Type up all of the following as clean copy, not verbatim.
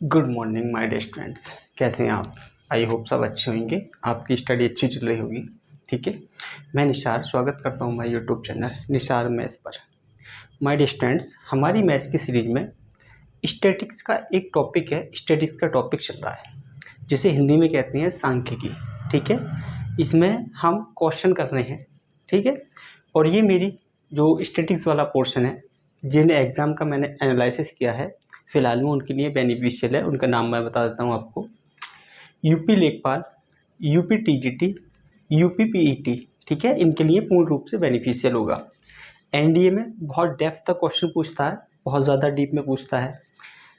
Good morning my dear students. कैसे हैं आप? आई होप सब अच्छे होंगे, आपकी स्टडी अच्छी चल रही होगी। ठीक है, मैं निशार स्वागत करता हूं my YouTube channel Nishar maths पर। माय डियर स्टूडेंट्स, हमारी मैथ्स की सीरीज में स्टैटिक्स का एक टॉपिक है। स्टैटिक्स का टॉपिक चल रहा है जिसे हिंदी में कहते हैं सांख्यिकी। ठीक है, इसमें हम क्वेश्चन कर रहे हैं। ठीक है, और ये मेरी जो स्टैटिक्स वाला पोर्शन है, जिन एग्ज़ाम का मैंने एनालिसिस किया है फ़िलहाल में उनके लिए बेनिफिशियल है। उनका नाम मैं बता देता हूँ आपको। यूपी लेखपाल, यूपी टीजीटी, यूपी पीईटी। ठीक है, इनके लिए पूर्ण रूप से बेनिफिशियल होगा। एनडीए में बहुत डेप्थ तक क्वेश्चन पूछता है, बहुत ज़्यादा डीप में पूछता है।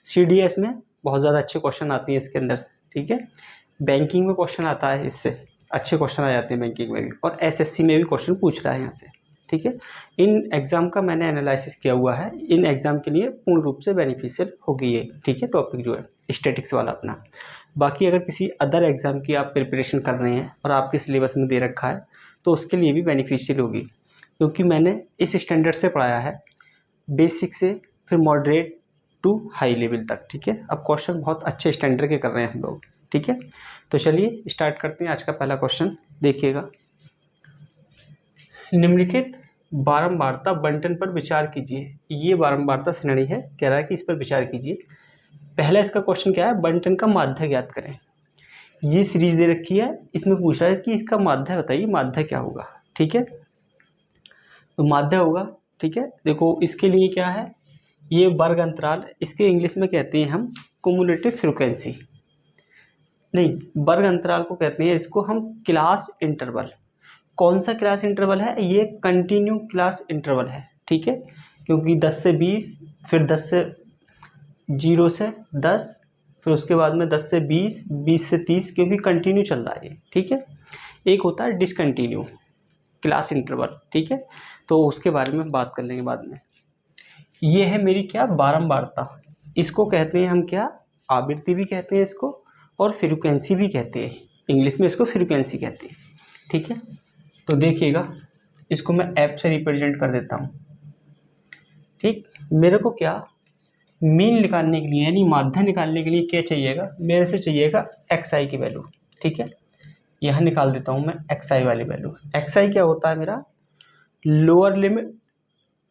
सीडीएस में बहुत ज़्यादा अच्छे क्वेश्चन आते हैं इसके अंदर। ठीक है, बैंकिंग में क्वेश्चन आता है, इससे अच्छे क्वेश्चन आ जाते हैं बैंकिंग में भी, और एसएससी में भी क्वेश्चन पूछ रहा है यहाँ से। ठीक है, इन एग्ज़ाम का मैंने एनालिसिस किया हुआ है, इन एग्ज़ाम के लिए पूर्ण रूप से बेनिफिशियल होगी ये। ठीक है, टॉपिक जो है स्टैटिक्स वाला अपना। बाकी अगर किसी अदर एग्ज़ाम की आप प्रिपरेशन कर रहे हैं और आपके सिलेबस में दे रखा है तो उसके लिए भी बेनिफिशियल होगी, क्योंकि मैंने इस स्टैंडर्ड से पढ़ाया है, बेसिक से फिर मॉडरेट टू हाई लेवल तक। ठीक है, अब क्वेश्चन बहुत अच्छे स्टैंडर्ड के कर रहे हैं हम लोग। ठीक है, तो चलिए स्टार्ट करते हैं। आज का पहला क्वेश्चन देखिएगा। निम्नलिखित बारंबारता बंटन पर विचार कीजिए। ये बारंबारता श्रेणी है, कह रहा है कि इस पर विचार कीजिए। पहला इसका क्वेश्चन क्या है, बंटन का माध्य ज्ञात करें। ये सीरीज दे रखी है, इसमें पूछ रहा है कि इसका माध्य बताइए, माध्य क्या होगा। ठीक है, तो माध्य होगा। ठीक है, देखो इसके लिए क्या है, ये वर्ग अंतराल, इसके इंग्लिश में कहते हैं हम कुमुलेटिव फ्रीक्वेंसी। नहीं, वर्ग अंतराल को कहते हैं इसको हम क्लास इंटरवल। कौन सा क्लास इंटरवल है ये? कंटिन्यू क्लास इंटरवल है। ठीक है, क्योंकि 10 से 20, फिर 10 से 0 से 10, फिर उसके बाद में 10 से 20, 20 से 30, क्योंकि कंटिन्यू चल रहा है ये। ठीक है, एक होता है डिसकंटिन्यू क्लास इंटरवल। ठीक है, तो उसके बारे में बात कर लेंगे बाद में। ये है मेरी क्या, बारंबारता। इसको कहते हैं हम क्या, आवृत्ति भी कहते हैं इसको, और फ्रीक्वेंसी भी कहते हैं। इंग्लिश में इसको फ्रीक्वेंसी कहते हैं। ठीक है, तो देखिएगा, इसको मैं एफ से रिप्रेजेंट कर देता हूँ। ठीक, मेरे को क्या मीन निकालने के लिए यानी माध्य निकालने के लिए क्या चाहिएगा, मेरे से चाहिएगा एक्स आई की वैल्यू। ठीक है, यहाँ निकाल देता हूँ मैं एक्स आई वाली वैल्यू। एक्स आई क्या होता है मेरा, lower limit,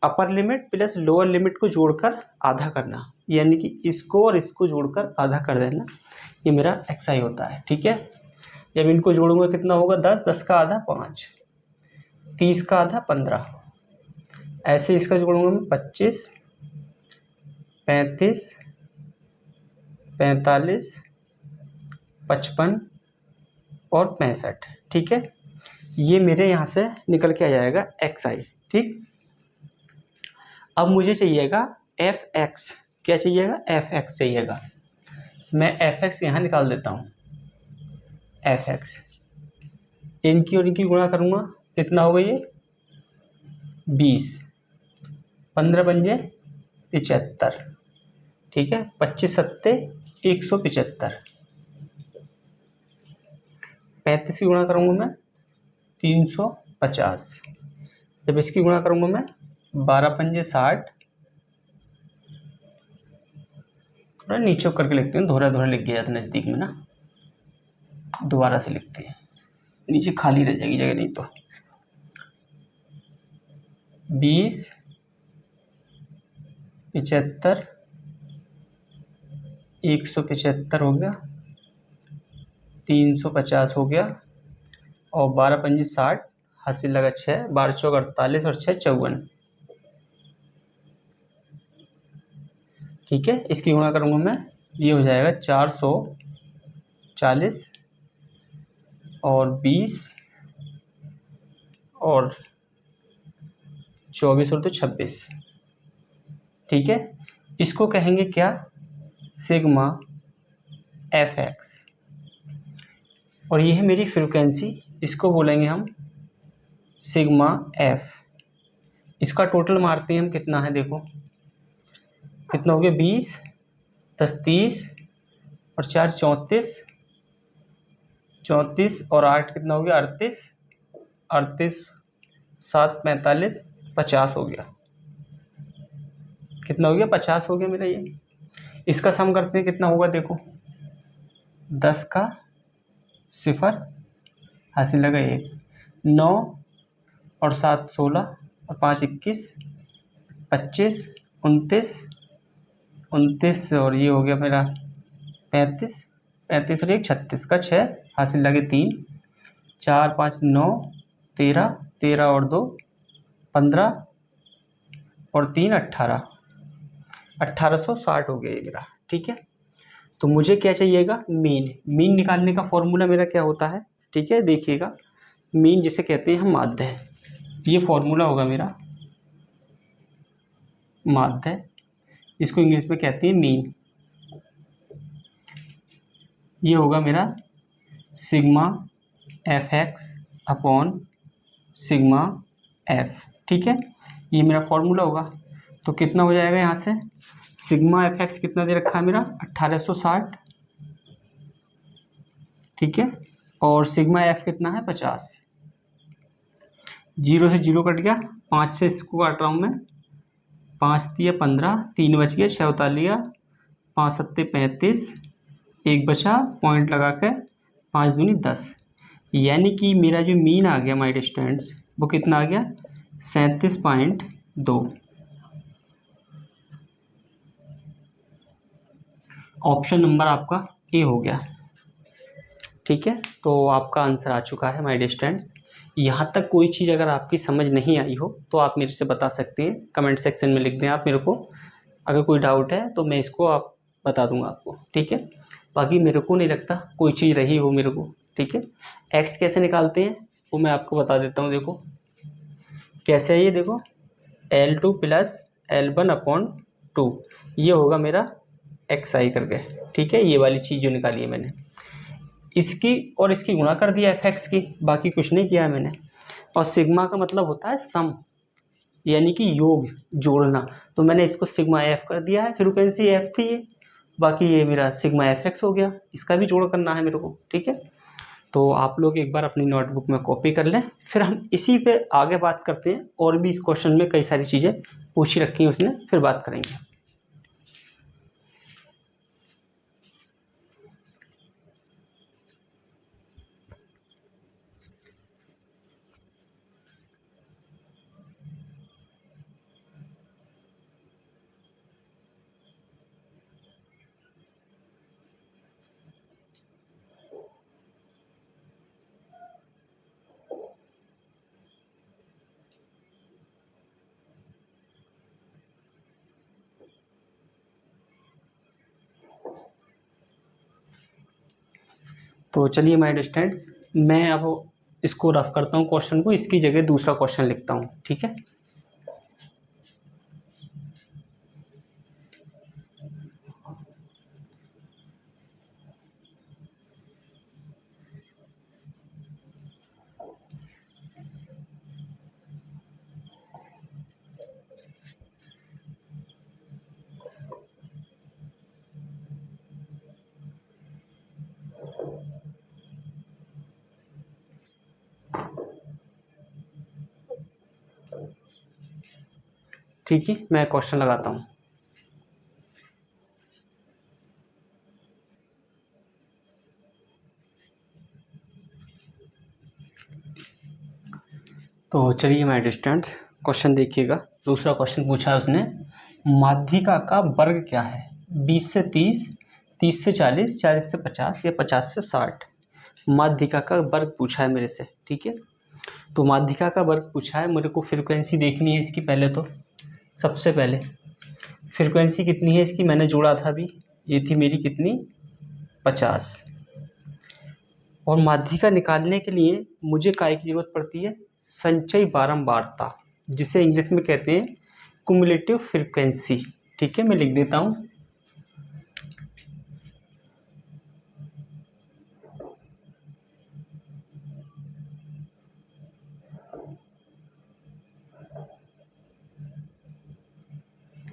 upper limit plus lower limit को जोड़कर आधा करना, यानी कि इसको और इसको जोड़कर आधा कर देना, ये मेरा एक्स आई होता है। ठीक है, जब इनको जोड़ूंगा कितना होगा, 10, 10 का आधा 5, 30 का आधा 15, ऐसे इसका जोड़ूंगा मैं 25, 35, 45, 55 और 65। ठीक है, ये मेरे यहाँ से निकल के आ जाएगा एक्स आई। ठीक, अब मुझे चाहिएगा एफ एक्स। क्या चाहिएगा, एफ एक्स चाहिएगा। मैं एफ एक्स यहाँ निकाल देता हूँ। एफ एक्स इनकी और इनकी गुणा करूँगा, कितना होगा ये 20, 15 पंजे 75। ठीक है, 25 सत्ते 175, 35 की गुणा करूँगा मैं 350, जब इसकी गुणा करूँगा मैं 12 पंजे 60, थोड़ा नीचे करके लिखते हैं, धोरा धोरा लिख गया था नज़दीक में ना, दोबारा से लिखते हैं, नीचे खाली रह जाएगी जगह नहीं तो। 20, 75, 175 हो गया, 350 हो गया, और 12 पंजे 60, हासिल लगा 6, 12 चौक 48 और 6 54। ठीक है, इसकी गुणा करूँगा मैं, ये हो जाएगा 440 और 20 और 24 और तो 26। ठीक है, इसको कहेंगे क्या, सिग्मा एफ एक्स, और ये है मेरी फ्रीक्वेंसी, इसको बोलेंगे हम सिग्मा एफ। इसका टोटल मारते हैं हम, कितना है देखो, कितना हो गया 20, 10 30 और 4 34, 34 और 8 कितना हो गया 38, 38 7 45, 50 हो गया। कितना हो गया, 50 हो गया मेरा ये। इसका सम करते हैं, कितना होगा देखो, 10 का 0 हासिल लगा 1, 9 और 7 16 और 5 21, 25 29, 29 और ये हो गया मेरा 35, 35 और 1 36 का 6 हासिल लगे 3, 4 5 9 13, 13 और 2 15 और 3 18, 1860 हो गया ये मेरा। ठीक है, तो मुझे क्या चाहिएगा, मीन। मीन निकालने का फॉर्मूला मेरा क्या होता है, ठीक है देखिएगा, मीन जिसे कहते हैं हम माध्य, ये फॉर्मूला होगा मेरा माध्य, इसको इंग्लिश में कहते हैं मीन। ये होगा मेरा sigma F x upon sigma F. ठीक है, ये मेरा फॉर्मूला होगा। तो कितना हो जाएगा यहाँ से, सिग्मा एफ एक्स कितना दे रखा है मेरा 1860, ठीक है, और सिग्मा एफ कितना है 50। 0 से 0 कट गया, 5 से इसको काट रहा हूँ मैं, 5 दिया 15, 3 बच गया, 6 उतार लिया, 5 सत्ते 35, 1 बचा, पॉइंट लगा के 5 दूनी 10, यानी कि मेरा जो मीन आ गया माय डिस्टेंस वो कितना आ गया 37.2। ऑप्शन नंबर आपका ए हो गया। ठीक है, तो आपका आंसर आ चुका है माय डिस्टेंस। यहाँ तक कोई चीज़ अगर आपकी समझ नहीं आई हो तो आप मेरे से बता सकते हैं, कमेंट सेक्शन में लिख दें आप मेरे को। अगर कोई डाउट है तो मैं इसको आप बता दूंगा आपको। ठीक है, बाकी मेरे को नहीं लगता कोई चीज़ रही हो मेरे को। ठीक है, एक्स कैसे निकालते हैं वो मैं आपको बता देता हूँ। देखो कैसे है ये, देखो L2 प्लस L1 अपॉन 2, ये होगा मेरा एक्स आई करके। ठीक है, ये वाली चीज़ जो निकाली है मैंने, इसकी और इसकी गुणा कर दिया एफ एक्स की, बाकी कुछ नहीं किया है मैंने। और सिग्मा का मतलब होता है सम, यानी कि योग, जोड़ना। तो मैंने इसको सिग्मा एफ कर दिया है, फ्रीक्वेंसी एफ थी ये, बाकी ये मेरा सिग्मा एफ एक्स हो गया, इसका भी जोड़ करना है मेरे को। ठीक है, तो आप लोग एक बार अपनी नोटबुक में कॉपी कर लें, फिर हम इसी पे आगे बात करते हैं। और भी क्वेश्चन में कई सारी चीज़ें पूछी रखी हैं उसने, फिर बात करेंगे। तो चलिए माय डिस्टेंस, मैं अब इसको रफ करता हूँ क्वेश्चन को, इसकी जगह दूसरा क्वेश्चन लिखता हूँ। ठीक है, ठीक है, मैं क्वेश्चन लगाता हूँ। तो चलिए माय डिस्टेंस, क्वेश्चन देखिएगा। दूसरा क्वेश्चन पूछा है उसने, माध्यिका का वर्ग क्या है, 20 से 30, 30 से 40, 40 से 50 या 50 से 60। माध्यिका का वर्ग पूछा है मेरे से। ठीक है, तो माध्यिका का वर्ग पूछा है, मेरे को फ्रीक्वेंसी देखनी है इसकी। पहले तो सबसे पहले फ्रीक्वेंसी कितनी है इसकी, मैंने जोड़ा था अभी, ये थी मेरी कितनी 50। और माध्यिका निकालने के लिए मुझे काय की जरूरत पड़ती है, संचयी बारंबारता, जिसे इंग्लिश में कहते हैं कुमुलेटिव फ्रीक्वेंसी। ठीक है, मैं लिख देता हूँ,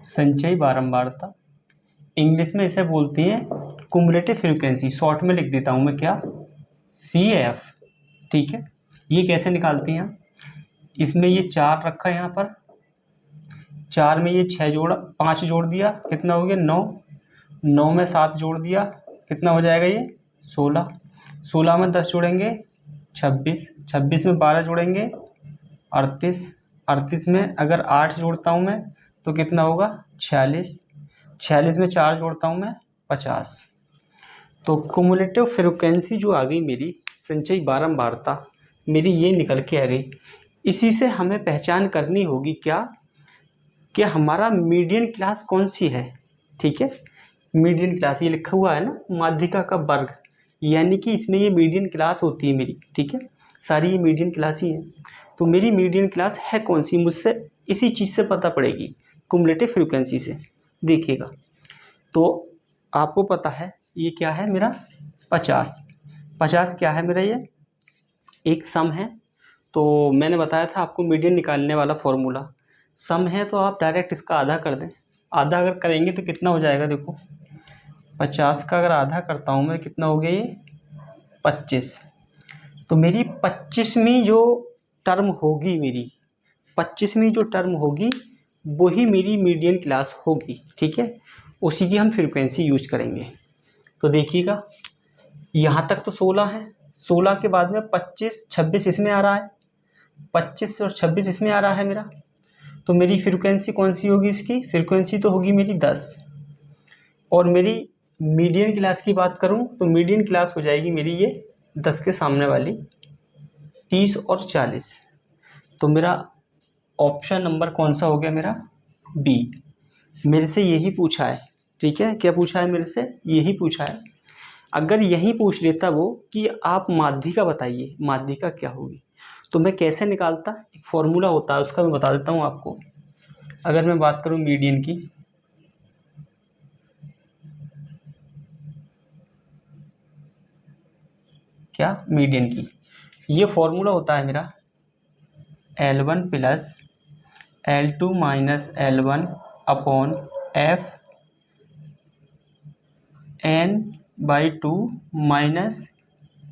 संचयी बारंबारता, इंग्लिश में इसे बोलती हैं कुमुलेटिव फ्रीक्वेंसी। शॉर्ट में लिख देता हूँ मैं क्या, CF। ठीक है, ये कैसे निकालती हैं, इसमें ये 4 रखा है यहाँ पर, 4 में ये 6 जोड़ा, 5 जोड़ दिया, कितना हो गया 9, 9 में 7 जोड़ दिया, कितना हो जाएगा ये 16। 16 में 10 जोड़ेंगे 26। 26 में 12 जोड़ेंगे 38। 38 में अगर 8 जोड़ता हूँ मैं तो कितना होगा 46। 46 में 4 जोड़ता हूँ मैं 50। तो कुमुलेटिव फ्रिक्वेंसी जो आ गई मेरी, संचयी बारंबारता मेरी ये निकल के आ गई। इसी से हमें पहचान करनी होगी क्या, कि हमारा मीडियन क्लास कौन सी है। ठीक है, मीडियन क्लास ये लिखा हुआ है ना, माध्यिका का वर्ग, यानी कि इसमें ये मीडियन क्लास होती है मेरी। ठीक है, सारी ये मीडियन क्लास ही है। तो मेरी मीडियन क्लास है कौन सी, मुझसे इसी चीज़ से पता पड़ेगी, कुमुलेटिव फ्रिक्वेंसी से। देखिएगा, तो आपको पता है ये क्या है मेरा 50। 50 क्या है मेरा, ये एक सम है। तो मैंने बताया था आपको मीडियन निकालने वाला फॉर्मूला, सम है तो आप डायरेक्ट इसका आधा कर दें। आधा अगर करेंगे तो कितना हो जाएगा, देखो 50 का अगर आधा करता हूँ मैं, कितना हो गया ये 25। तो मेरी 25वीं जो टर्म होगी, मेरी 25वीं जो टर्म होगी वही मेरी मीडियन क्लास होगी। ठीक है, उसी की हम फ्रीक्वेंसी यूज करेंगे। तो देखिएगा, यहाँ तक तो 16 है, 16 के बाद में 25 26 इसमें आ रहा है, 25 और 26 इसमें आ रहा है मेरा। तो मेरी फ्रीक्वेंसी कौन सी होगी, इसकी फ्रीक्वेंसी तो होगी मेरी 10। और मेरी मीडियन क्लास की बात करूं तो मीडियन क्लास हो जाएगी मेरी ये 10 के सामने वाली 30 और 40। तो मेरा ऑप्शन नंबर कौन सा हो गया, मेरा बी। मेरे से यही पूछा है। ठीक है, क्या पूछा है मेरे से, यही पूछा है। अगर यही पूछ लेता वो कि आप माध्यिका बताइए, माध्यिका क्या होगी, तो मैं कैसे निकालता, एक फॉर्मूला होता है उसका, मैं बता देता हूँ आपको। अगर मैं बात करूँ मीडियन की, क्या मीडियन की, ये फॉर्मूला होता है मेरा L1 plus L2 minus L1 upon F N by 2 minus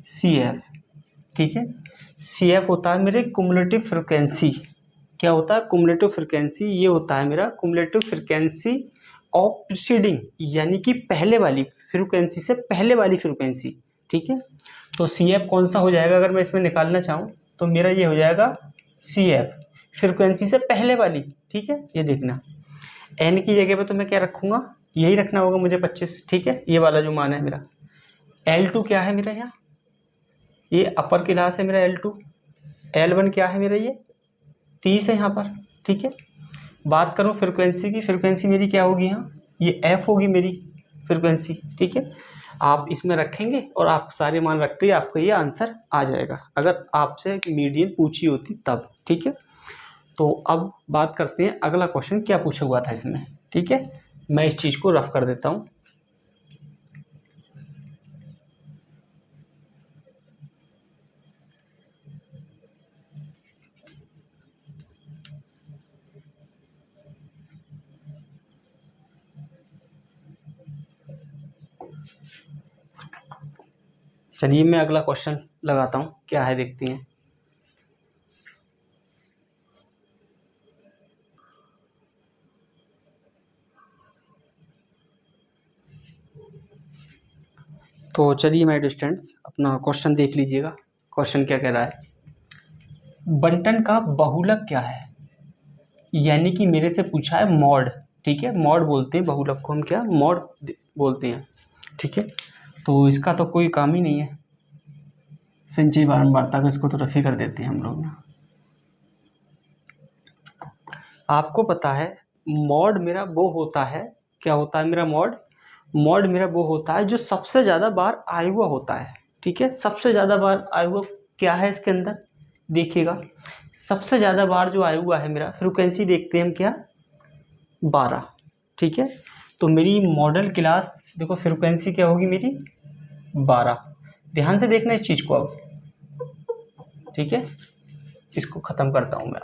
C F. ठीक है, सी एफ होता है मेरे कुमुलेटिव फ्रिक्वेंसी। क्या होता है, कुमुलेटिव फ्रिक्वेंसी, ये होता है मेरा कुमुलेटिव फ्रिक्वेंसी ऑफ प्रीसीडिंग, यानी कि पहले वाली फ्रिक्वेंसी से पहले वाली फ्रिक्वेंसी। ठीक है, तो सी एफ कौन सा हो जाएगा, अगर मैं इसमें निकालना चाहूँ तो मेरा ये हो जाएगा सी एफ फ्रिक्वेंसी से पहले वाली। ठीक है, ये देखना, एन की जगह पे तो मैं क्या रखूँगा, यही रखना होगा मुझे 25। ठीक है, ये वाला जो मान है मेरा। L2 क्या है मेरा, यहाँ ये अपर क्लास है मेरा L2। L1 क्या है मेरा, ये 30 है यहाँ पर। ठीक है, बात करूँ फ्रिक्वेंसी की, फ्रिक्वेंसी मेरी क्या होगी, यहाँ ये F होगी मेरी फ्रिक्वेंसी। ठीक है, आप इसमें रखेंगे और आप सारे मान रखते ही आपको ये आंसर आ जाएगा, अगर आपसे मीडियन पूछी होती तब। ठीक है, तो अब बात करते हैं अगला क्वेश्चन क्या पूछा हुआ था इसमें। ठीक है, मैं इस चीज़ को रफ कर देता हूँ। चलिए मैं अगला क्वेश्चन लगाता हूँ, क्या है देखते हैं। तो चलिए माय स्टूडेंट्स, अपना क्वेश्चन देख लीजिएगा। क्वेश्चन क्या कह रहा है, बंटन का बहुलक क्या है, यानी कि मेरे से पूछा है मॉड। ठीक है, मॉड बोलते हैं बहुलक को, हम क्या मॉड बोलते हैं। ठीक है, तो इसका तो कोई काम ही नहीं है, संचयी बारंबारता का, इसको तो रफी कर देते हैं हम लोग ना। आपको पता है मॉड मेरा वो होता है, क्या होता है मेरा मॉड, मॉड मेरा वो होता है जो सबसे ज़्यादा बार आया हुआ होता है। ठीक है, सबसे ज़्यादा बार आया हुआ क्या है इसके अंदर, देखिएगा सबसे ज़्यादा बार जो आया हुआ है मेरा, फ्रिक्वेंसी देखते हैं हम क्या 12। ठीक है, तो मेरी मॉडल क्लास देखो फ्रिक्वेंसी क्या होगी मेरी 12। ध्यान से देखना इस चीज़ को अब। ठीक है, इसको ख़त्म करता हूँ मैं।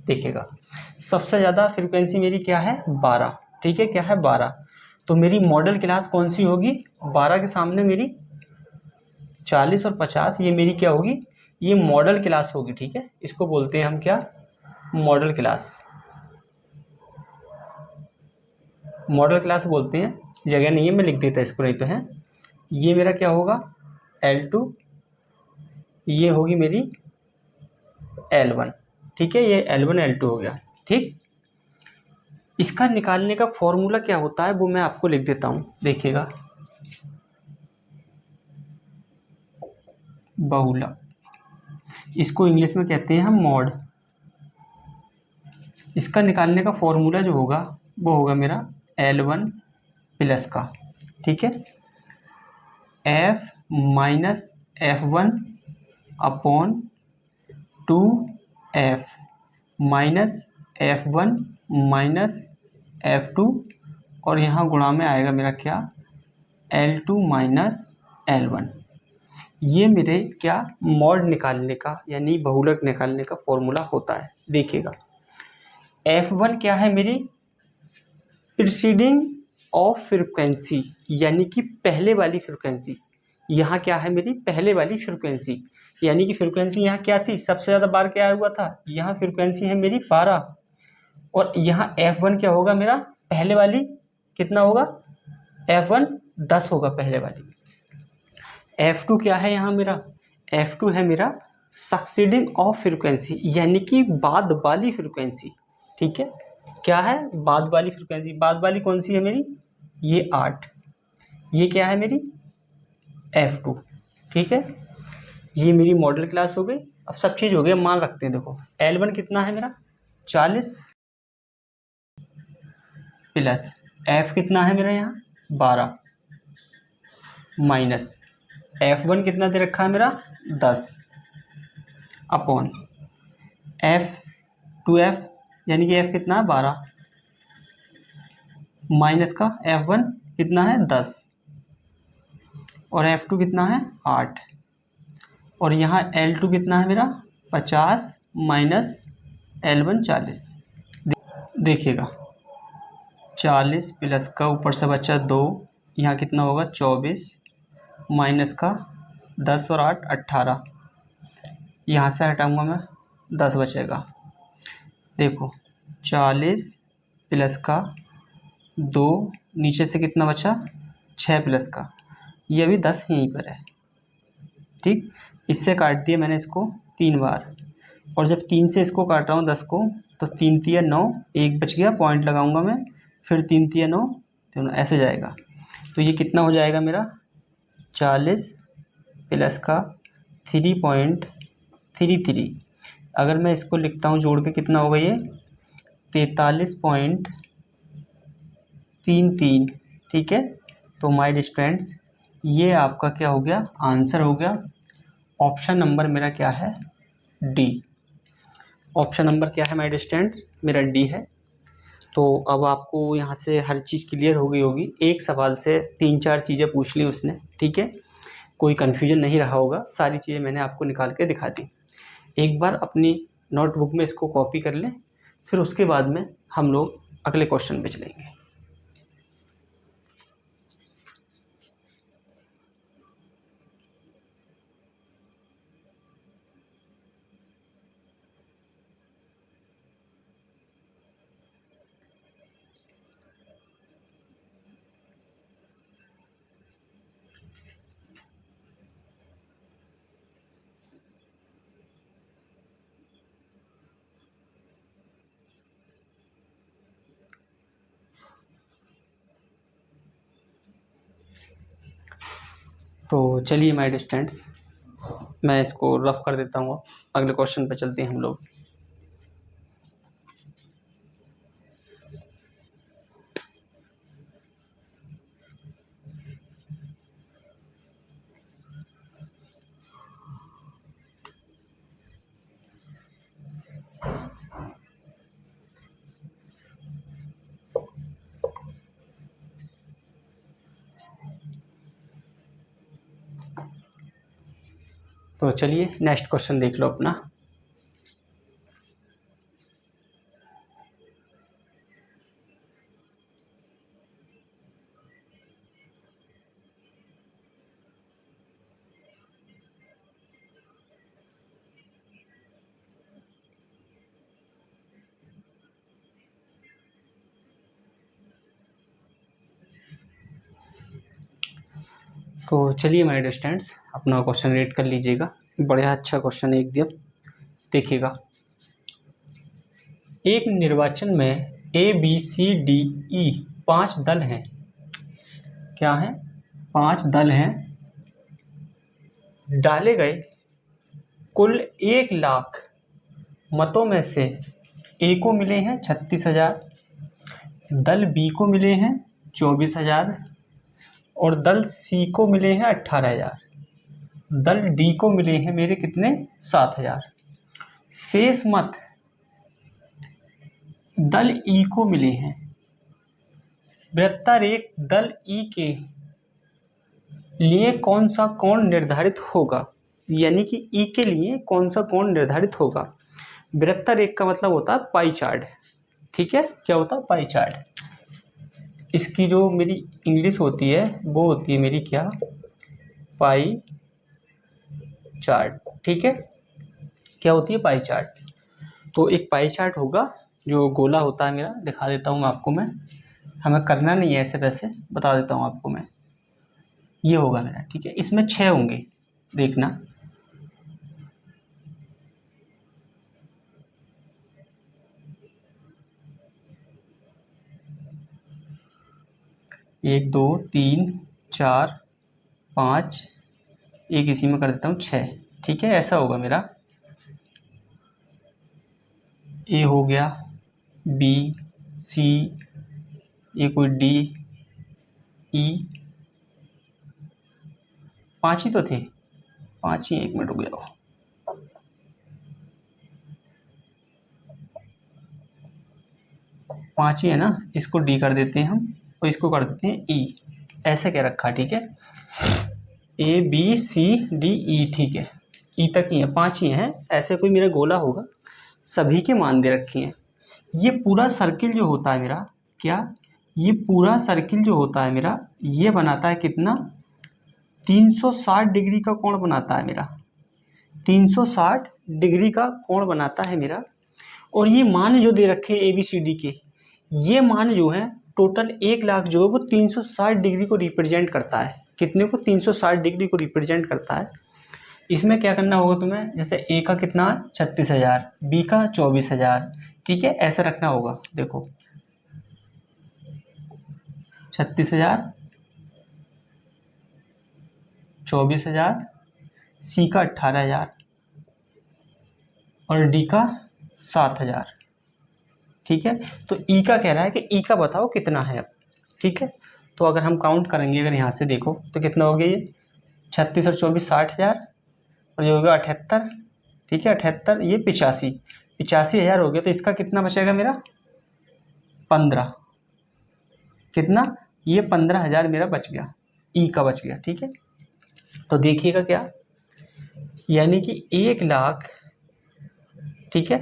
देखिएगा सबसे ज़्यादा फ्रिक्वेंसी मेरी क्या है 12। ठीक है, क्या है 12, तो मेरी मॉडल क्लास कौन सी होगी, 12 के सामने मेरी 40 और 50, ये मेरी क्या होगी, ये मॉडल क्लास होगी, ठीक है, इसको बोलते हैं हम क्या, मॉडल क्लास। मॉडल क्लास बोलते हैं, जगह नहीं है मैं लिख देता इसको, नहीं तो है। ये मेरा क्या होगा, L2, ये होगी मेरी L1, ठीक है, ये L1 L2 हो गया। ठीक, इसका निकालने का फॉर्मूला क्या होता है वो मैं आपको लिख देता हूँ, देखिएगा। बहुलक, इसको इंग्लिश में कहते हैं हम मॉड। इसका निकालने का फॉर्मूला जो होगा वो होगा मेरा L1 प्लस का, ठीक है, F minus F1 upon 2F minus F1 minus F2, और यहाँ गुणा में आएगा मेरा क्या, L2 माइनस L1। ये मेरे क्या, मॉड निकालने का यानी बहुलक निकालने का फॉर्मूला होता है। देखिएगा, F1 क्या है मेरी, प्रीसीडिंग ऑफ फ्रिक्वेंसी, यानी कि पहले वाली फ्रिक्वेंसी। यहाँ क्या है मेरी, पहले वाली फ्रिक्वेंसी, यानी कि फ्रिक्वेंसी यहाँ क्या थी, सबसे ज़्यादा बार क्या हुआ था, यहाँ फ्रिक्वेंसी है मेरी 12, और यहाँ F1 क्या होगा मेरा, पहले वाली कितना होगा, F1 10 होगा पहले वाली। F2 क्या है यहाँ मेरा, F2 है मेरा सक्सीडिंग ऑफ फ्रिक्वेंसी, यानी कि बाद वाली फ्रिक्वेंसी, ठीक है, क्या है, बाद वाली फ्रिक्वेंसी। बाद वाली कौन सी है मेरी, ये 8, ये क्या है मेरी F2, ठीक है। ये मेरी मॉडल क्लास हो गई। अब सब चीज़ हो गई, मान रखते हैं। देखो L1 कितना है मेरा 40 प्लस F कितना है मेरा यहाँ 12 माइनस F1 कितना दे रखा है मेरा 10 अपॉन F2F, यानी कि F कितना है 12 माइनस का F1 कितना है 10 और F2 कितना है 8, और यहाँ L2 कितना है मेरा 50 माइनस L1 40। देखिएगा 40 प्लस का ऊपर से बचा 2, यहाँ कितना होगा 24 माइनस का 10 और 8 18, यहाँ से हटाऊंगा मैं 10 बचेगा। देखो 40 प्लस का 2, नीचे से कितना बचा 6 प्लस का, ये अभी 10 यहीं पर है, ठीक। इससे काट दिया मैंने इसको 3 बार, और जब 3 से इसको काट रहा हूँ 10 को, तो 3 तिया 9, एक बच गया, पॉइंट लगाऊंगा मैं, फिर 3 तिया 9, तो ऐसे जाएगा। तो ये कितना हो जाएगा मेरा 40 प्लस का 3.33, अगर मैं इसको लिखता हूँ जोड़ के कितना होगा ये 43.33, ठीक है। तो माय स्टूडेंट्स, ये आपका क्या हो गया, आंसर हो गया। ऑप्शन नंबर मेरा क्या है, डी। ऑप्शन नंबर क्या है माय स्टूडेंट्स, मेरा डी है। तो अब आपको यहाँ से हर चीज़ क्लियर हो गई होगी, एक सवाल से 3-4 चीज़ें पूछ ली उसने, ठीक है, कोई कन्फ्यूजन नहीं रहा होगा, सारी चीज़ें मैंने आपको निकाल के दिखा दी। एक बार अपनी नोटबुक में इसको कॉपी कर लें, फिर उसके बाद में हम लोग अगले क्वेश्चन पे चलेंगे। तो चलिए माय स्टूडेंट्स, मैं इसको रफ कर देता हूँ, अगले क्वेश्चन पे चलते हैं हम लोग। तो चलिए नेक्स्ट क्वेश्चन देख लो अपना। तो चलिए मेरे स्टूडेंट्स, अपना क्वेश्चन रीड कर लीजिएगा। बढ़िया अच्छा क्वेश्चन है एकदम। देखिएगा, एक निर्वाचन में ABCDE 5 दल हैं। क्या है? 5 दल हैं। डाले गए कुल 1 लाख मतों में से A को मिले हैं 36,000, दल B को मिले हैं 24,000 और दल C को मिले हैं 18,000, दल D को मिले हैं मेरे कितने? 7,000। शेष मत दल E को मिले हैं। वृत्तारेख दल E के लिए कौन सा कोण निर्धारित होगा? यानी कि E के लिए कौन सा कोण निर्धारित होगा? वृत्तारेख का मतलब होता है पाई चार्ट। ठीक है, क्या होता है? Pie chart. इसकी जो मेरी इंग्लिश होती है वो होती है मेरी क्या? Pie chart. ठीक है, क्या होती है? Pie chart. तो एक पाई चार्ट होगा जो गोला होता है मेरा, दिखा देता हूँ आपको मैं। हमें करना नहीं है ऐसे वैसे, बता देता हूँ आपको मैं। ये होगा मेरा, ठीक है। इसमें 6 होंगे, देखना। एक, दो, तीन, चार, 5, एक इसी में कर देता हूँ 6। ठीक है, ऐसा होगा मेरा। ए हो गया, बी, सी, ये कोई डी, ई, 5 ही तो थे। 5 ही, 1 मिनट रुक जाओ। पाँच ही है ना, इसको डी कर देते हैं हम और इसको कर देते हैं ई। ऐसे क्या रखा? ठीक है, A B C D E. ठीक है, ई तक ही है, 5 ही हैं। ऐसे कोई मेरा गोला होगा, सभी के मान दे रखे हैं। ये पूरा सर्किल जो होता है मेरा, क्या? ये पूरा सर्किल जो होता है मेरा, ये बनाता है कितना? 360 डिग्री का कोण बनाता है मेरा। 360 डिग्री का कोण बनाता है मेरा। और ये मान जो दे रखे हैं ABCD के, ये मान जो है टोटल 1 लाख जो है वो 360 डिग्री को रिप्रेजेंट करता है। कितने को? 360 डिग्री को रिप्रेजेंट करता है। इसमें क्या करना होगा तुम्हें? जैसे ए का कितना? 36,000, बी का 24,000। ठीक है, ऐसा रखना होगा। देखो, 36,000, 24,000, सी का 18,000 और डी का 7,000। ठीक है, तो ई का कह रहा है कि ई का बताओ कितना है अब। ठीक है, तो अगर हम काउंट करेंगे, अगर यहाँ से देखो तो कितना हो गया? ये 36 और 24 60,000 और ये हो गया 78। ठीक है, 78, ये 85,000 हो गया। तो इसका कितना बचेगा मेरा? 15। कितना? ये 15,000 मेरा बच गया, ई का बच गया। ठीक है, तो देखिएगा क्या, यानी कि 1 लाख। ठीक है,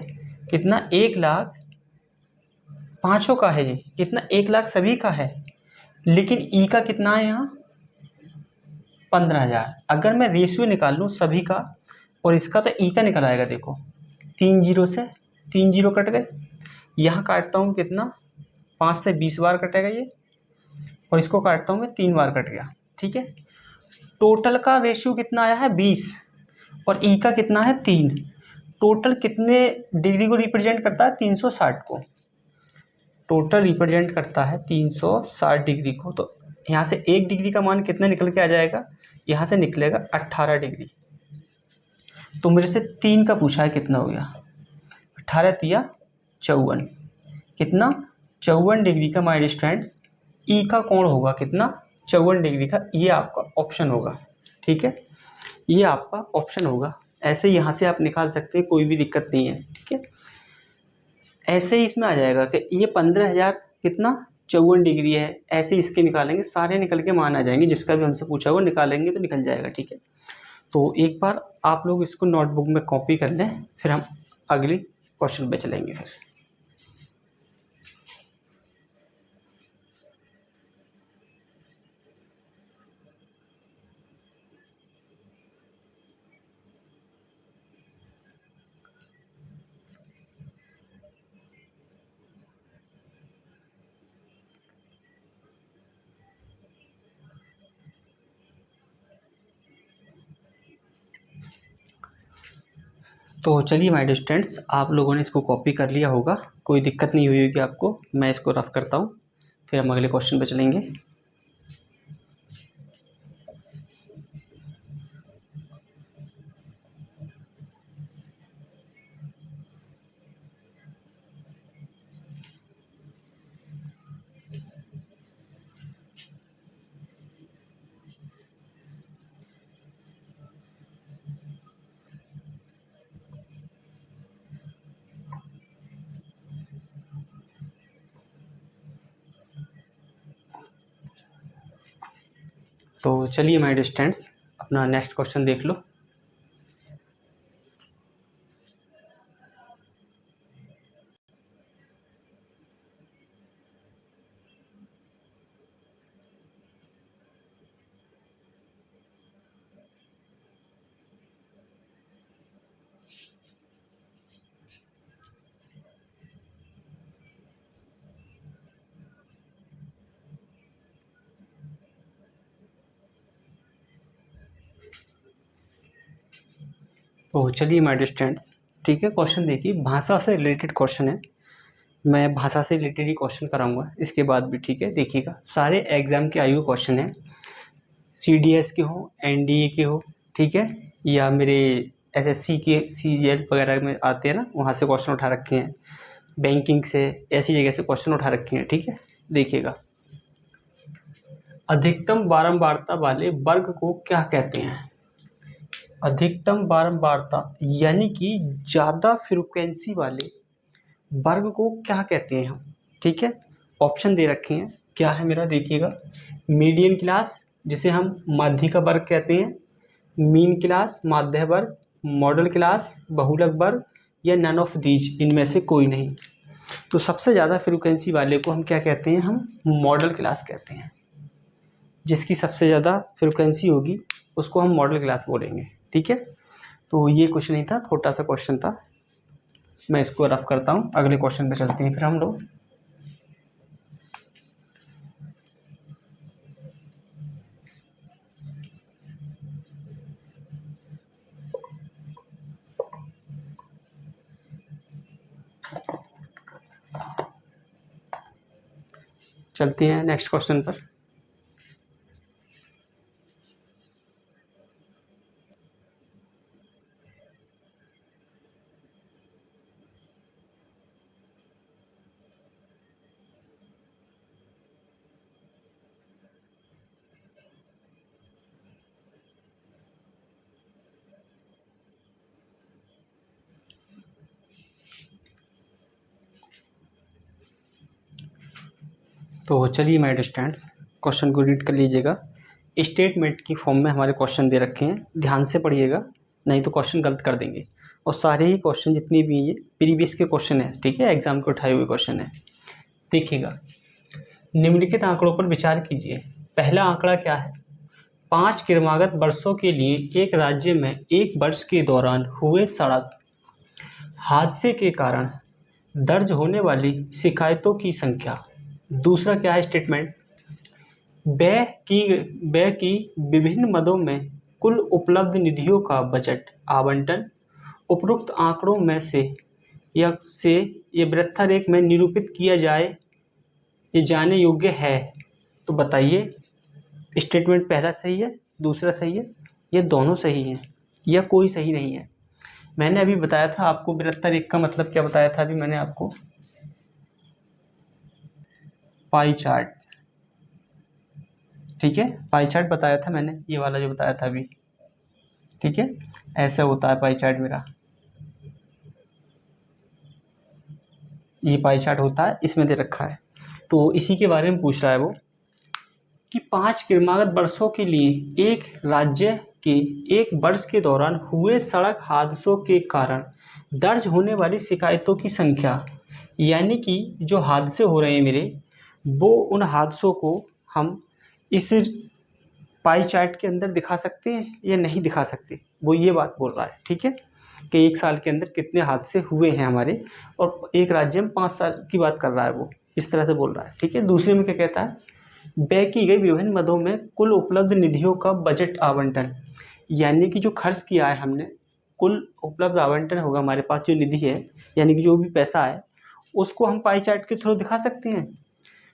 कितना? 1 लाख पाँचों का है ये। कितना? 1 लाख सभी का है, लेकिन ई का कितना है यहाँ? 15,000। अगर मैं रेशियो निकाल लूँ सभी का और इसका, तो ई का निकल आएगा। देखो, 3 जीरो से 3 जीरो कट गए। यहाँ काटता हूँ कितना? 5 से 20 बार कटेगा ये, और इसको काटता हूँ मैं 3 बार, कट गया। ठीक है, टोटल का रेशियो कितना आया है? 20। और ई का कितना है? 3। टोटल कितने डिग्री को रिप्रेजेंट करता है? 360 को। टोटल रिप्रेजेंट करता है 360 डिग्री को। तो यहाँ से 1 डिग्री का मान कितना निकल के आ जाएगा? यहाँ से निकलेगा 18 डिग्री। तो मेरे से 3 का पूछा है, कितना हो गया? 18 तिया 54। कितना? 54 डिग्री का माय स्टूडेंट्स ई का कोण होगा। कितना? 54 डिग्री का। ये आपका ऑप्शन होगा। ठीक है, ये आपका ऑप्शन होगा। ऐसे यहाँ से आप निकाल सकते हैं, कोई भी दिक्कत नहीं है। ठीक है, ऐसे ही इसमें आ जाएगा कि ये 15,000 कितना? 54 डिग्री है। ऐसे इसके निकालेंगे, सारे निकल के मान आ जाएंगे। जिसका भी हमसे पूछा वो निकालेंगे तो निकल जाएगा। ठीक है, तो एक बार आप लोग इसको नोटबुक में कॉपी कर लें, फिर हम अगली क्वेश्चन पे चलेंगे फिर। तो चलिए माय डियर स्टूडेंट्स, आप लोगों ने इसको कॉपी कर लिया होगा, कोई दिक्कत नहीं हुई होगी आपको। मैं इसको रफ करता हूँ, फिर हम अगले क्वेश्चन पे चलेंगे। तो चलिए माय डियर स्टूडेंट्स, अपना नेक्स्ट क्वेश्चन देख लो। तो चलिए माय डियर स्टूडेंट्स, ठीक है, क्वेश्चन देखिए, भाषा से रिलेटेड क्वेश्चन है। मैं भाषा से रिलेटेड ही क्वेश्चन कराऊंगा इसके बाद भी, ठीक है। देखिएगा, सारे एग्जाम के आयु क्वेश्चन है, CDS के हो, NDA के हो, ठीक है, या मेरे SSC के CGL वगैरह में आते हैं ना, वहाँ से क्वेश्चन उठा रखे हैं, बैंकिंग से, ऐसी जगह से क्वेश्चन उठा रखे हैं, ठीक है। देखिएगा, अधिकतम बारंबारता वाले वर्ग को क्या कहते हैं? अधिकतम बारंबारता यानी कि ज़्यादा फ्रिक्वेंसी वाले वर्ग को क्या कहते हैं हम, ठीक है। ऑप्शन दे रखे हैं, क्या है मेरा, देखिएगा, मीडियन क्लास जिसे हम माध्य का वर्ग कहते हैं, मीन क्लास, माध्य वर्ग, मॉडल क्लास, बहुलक वर्ग, या नन ऑफ दीज, इनमें से कोई नहीं। तो सबसे ज़्यादा फ्रिक्वेंसी वाले को हम क्या कहते हैं, हम मॉडल क्लास कहते हैं। जिसकी सबसे ज़्यादा फ्रिक्वेंसी होगी उसको हम मॉडल क्लास बोलेंगे, ठीक है। तो ये कुछ नहीं था, छोटा सा क्वेश्चन था, मैं इसको रफ करता हूँ, अगले क्वेश्चन पे चलते हैं फिर हम लोग। चलते हैं नेक्स्ट क्वेश्चन पर। तो चलिए माय डियर स्टूडेंट्स, क्वेश्चन को रीड कर लीजिएगा। स्टेटमेंट की फॉर्म में हमारे क्वेश्चन दे रखे हैं, ध्यान से पढ़िएगा, नहीं तो क्वेश्चन गलत कर देंगे। और सारे ही क्वेश्चन जितनी भी ये प्रीवियस के क्वेश्चन हैं, ठीक है, एग्जाम के उठाए हुए क्वेश्चन हैं। देखिएगा, निम्नलिखित आंकड़ों पर विचार कीजिए। पहला आंकड़ा क्या है? 5 क्रमागत वर्षों के लिए एक राज्य में एक वर्ष के दौरान हुए सड़क हादसे के कारण दर्ज होने वाली शिकायतों की संख्या। दूसरा क्या है स्टेटमेंट? व्यय की विभिन्न मदों में कुल उपलब्ध निधियों का बजट आवंटन उपरोक्त आंकड़ों में से ये वृत्तारेख में निरूपित किया जाए, ये जाने योग्य है। तो बताइए, स्टेटमेंट पहला सही है, दूसरा सही है, ये दोनों सही हैं, या कोई सही नहीं है? मैंने अभी बताया था आपको, वृत्तारेख का मतलब क्या बताया था अभी मैंने आपको? पाई चार्ट, ठीक है, पाई चार्ट बताया था मैंने, ये वाला जो बताया था अभी, ठीक है। ऐसा होता है पाई चार्ट मेरा, ये पाई चार्ट होता है, इसमें दे रखा है। तो इसी के बारे में पूछ रहा है वो कि 5 क्रमागत वर्षों के लिए एक राज्य के एक वर्ष के दौरान हुए सड़क हादसों के कारण दर्ज होने वाली शिकायतों की संख्या, यानी कि जो हादसे हो रहे हैं मेरे, वो उन हादसों को हम इस पाई चार्ट के अंदर दिखा सकते हैं या नहीं दिखा सकते, वो ये बात बोल रहा है, ठीक है, कि एक साल के अंदर कितने हादसे हुए हैं हमारे, और एक राज्य में 5 साल की बात कर रहा है वो, इस तरह से बोल रहा है, ठीक है। दूसरे में क्या कहता है? व्यय की गई विभिन्न मदों में कुल उपलब्ध निधियों का बजट आवंटन, यानी कि जो खर्च किया है हमने कुल उपलब्ध आवंटन होगा हमारे पास, जो निधि है यानी कि जो भी पैसा है, उसको हम पाई चार्ट के थ्रू दिखा सकते हैं।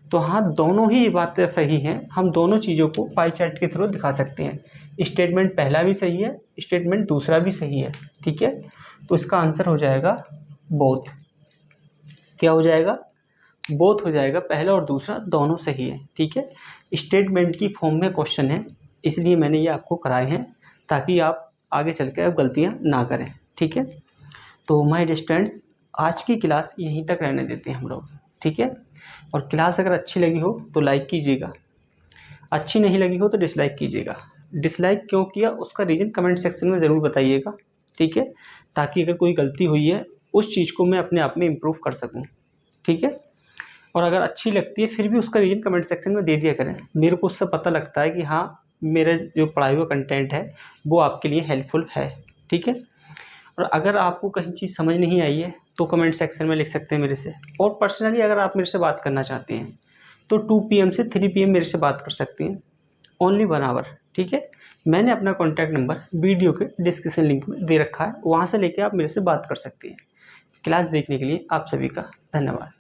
तो हाँ, दोनों ही बातें सही हैं, हम दोनों चीज़ों को पाई चार्ट के थ्रू दिखा सकते हैं। स्टेटमेंट पहला भी सही है, स्टेटमेंट दूसरा भी सही है, ठीक है। तो इसका आंसर हो जाएगा बोथ। क्या हो जाएगा? बोथ हो जाएगा, पहला और दूसरा दोनों सही है, ठीक है। स्टेटमेंट की फॉर्म में क्वेश्चन है, इसलिए मैंने ये आपको कराए हैं ताकि आप आगे चल के अब गलतियाँ ना करें, ठीक है। तो माय डियर स्टूडेंट्स, आज की क्लास यहीं तक रहने देते हैं हम लोग, ठीक है। और क्लास अगर अच्छी लगी हो तो लाइक कीजिएगा, अच्छी नहीं लगी हो तो डिसलाइक कीजिएगा। डिसलाइक क्यों किया उसका रीज़न कमेंट सेक्शन में ज़रूर बताइएगा, ठीक है, ताकि अगर कोई गलती हुई है उस चीज़ को मैं अपने आप में इम्प्रूव कर सकूँ, ठीक है। और अगर अच्छी लगती है फिर भी उसका रीज़न कमेंट सेक्शन में दे दिया करें, मेरे को उससे पता लगता है कि हाँ, मेरा जो पढ़ाई हुआ कंटेंट है वो आपके लिए हेल्पफुल है, ठीक है। और अगर आपको कहीं चीज़ समझ नहीं आई है तो कमेंट सेक्शन में लिख सकते हैं मेरे से। और पर्सनली अगर आप मेरे से बात करना चाहते हैं तो 2 PM से 3 PM मेरे से बात कर सकते हैं, ओनली 1 आवर, ठीक है। मैंने अपना कॉन्टैक्ट नंबर वीडियो के डिस्क्रिप्शन लिंक में दे रखा है, वहाँ से लेके आप मेरे से बात कर सकते हैं। क्लास देखने के लिए आप सभी का धन्यवाद।